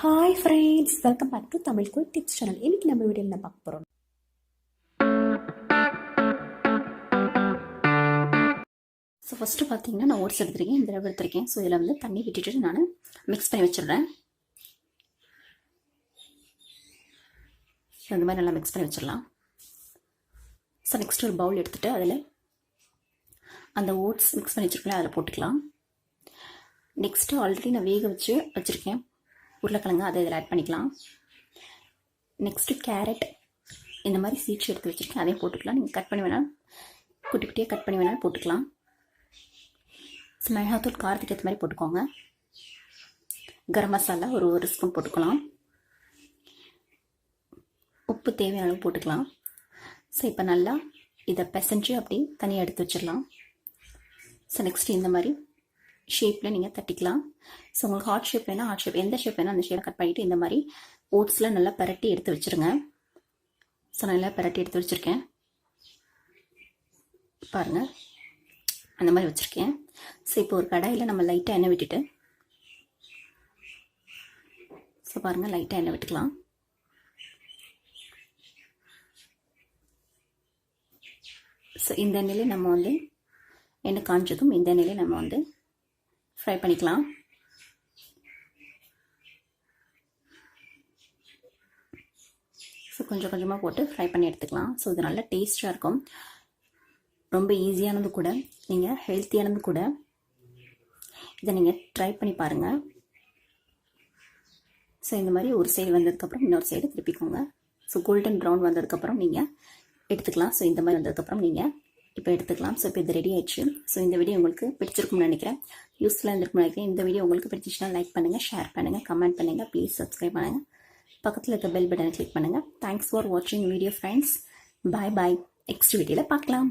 Hi friends, welcome back to Tamil quick tips channel. இன்னைக்கு நம்ம வீடியோவில் என்ன பார்க்க போகிறோம்? ஸோ ஃபஸ்ட்டு பார்த்தீங்கன்னா நான் ஓட்ஸ் எடுத்துருக்கேன், இந்த ரவை எடுத்துருக்கேன். ஸோ இதில் வந்து தண்ணி விட்டுட்டு நான் மிக்ஸ் பண்ணி வச்சிடுறேன். ஸோ இந்த மாதிரி நல்லா மிக்ஸ் பண்ணி வச்சிடலாம். ஸோ நெக்ஸ்ட் ஒரு பவுல் எடுத்துகிட்டு அதில் அந்த ஓட்ஸ் மிக்ஸ் பண்ணி வச்சுருக்கேன், அதில் போட்டுக்கலாம். நெக்ஸ்ட்டு ஆல்ரெடி நான் வேக வச்சுருக்கேன் உருளைக்கிழங்கு, அதை இதில் ஆட் பண்ணிக்கலாம். நெக்ஸ்ட்டு கேரட் இந்த மாதிரி சீட்ஸ் எடுத்து வச்சுருக்கேன், அதையும் போட்டுக்கலாம். நீங்கள் கட் பண்ணி வேணாலும் குட்டி குட்டியாக கட் பண்ணி வேணாலும் போட்டுக்கலாம். மிளகாத்தூள் காரத்துக்கு ஏற்ற மாதிரி போட்டுக்கோங்க. கரம் மசாலா ஒரு ஸ்பூன் போட்டுக்கலாம். உப்பு தேவையான அளவு போட்டுக்கலாம். ஸோ இப்போ நல்லா இதை பிசைஞ்சு அப்படி தனியாக எடுத்து வச்சிடலாம். ஸோ நெக்ஸ்ட்டு இந்த மாதிரி ஷேப்பில் நீங்கள் தட்டிக்கலாம். ஸோ உங்களுக்கு ஹார்ட் ஷேப் வேணால் ஹார்ட் ஷேப், எந்த ஷேப் வேணால் அந்த ஷேப்பை கட் பண்ணிவிட்டு இந்த மாதிரி ஓட்ஸில் நல்லா பரட்டி எடுத்து வச்சுருங்க. ஸோ நல்லா பரட்டி எடுத்து வச்சுருக்கேன் பாருங்கள், அந்த மாதிரி வச்சுருக்கேன். ஸோ இப்போ ஒரு கடாயில் நம்ம லைட்டாக எண்ணெய் விட்டுட்டு, ஸோ பாருங்கள் லைட்டாக எண்ணெய் விட்டுக்கலாம். ஸோ இந்த எண்ணெயிலே நம்ம வந்து எண்ணெய் காஞ்சதும் இந்த எண்ணெயிலே நம்ம வந்து ஃப்ரை பண்ணிக்கலாம். ஸோ கொஞ்சம் கொஞ்சமாக போட்டு ஃப்ரை பண்ணி எடுத்துக்கலாம். ஸோ இது நல்லா டேஸ்ட்டாக இருக்கும், ரொம்ப ஈஸியானது கூட, நீங்கள் ஹெல்த்தியானது கூட. இதை நீங்கள் ட்ரை பண்ணி பாருங்கள். ஸோ இந்த மாதிரி ஒரு சைடு வந்ததுக்கப்புறம் இன்னொரு சைடு திருப்பிக்கோங்க. ஸோ கோல்டன் ப்ரௌன் வந்ததுக்கப்புறம் நீங்கள் எடுத்துக்கலாம். ஸோ இந்த மாதிரி வந்ததுக்கப்புறம் நீங்கள் இப்போ எடுத்துக்கலாம். ஸோ இப்போ இது ரெடி ஆயிடுச்சு. ஸோ இந்த வீடியோ உங்களுக்கு பிடிச்சிருக்கும்னு நினைக்கிறேன், யூஸ்ஃபுல்லாக இருந்திருக்கும்னு நினைக்கிறேன். இந்த வீடியோ உங்களுக்கு பிடிச்சிச்சுன்னா லைக் பண்ணுங்கள், ஷேர் பண்ணுங்கள், கமெண்ட் பண்ணுங்கள், ப்ளீஸ் சப்ஸ்கிரைப் பண்ணுங்கள், பக்கத்தில் இருக்க பெல் பட்டனை கிளிக் பண்ணுங்கள். தேங்க்ஸ் ஃபார் வாட்சிங் வீடியோ ஃப்ரெண்ட்ஸ். பாய் பாய், நெக்ஸ்ட் வீடியோவில் பார்க்கலாம்.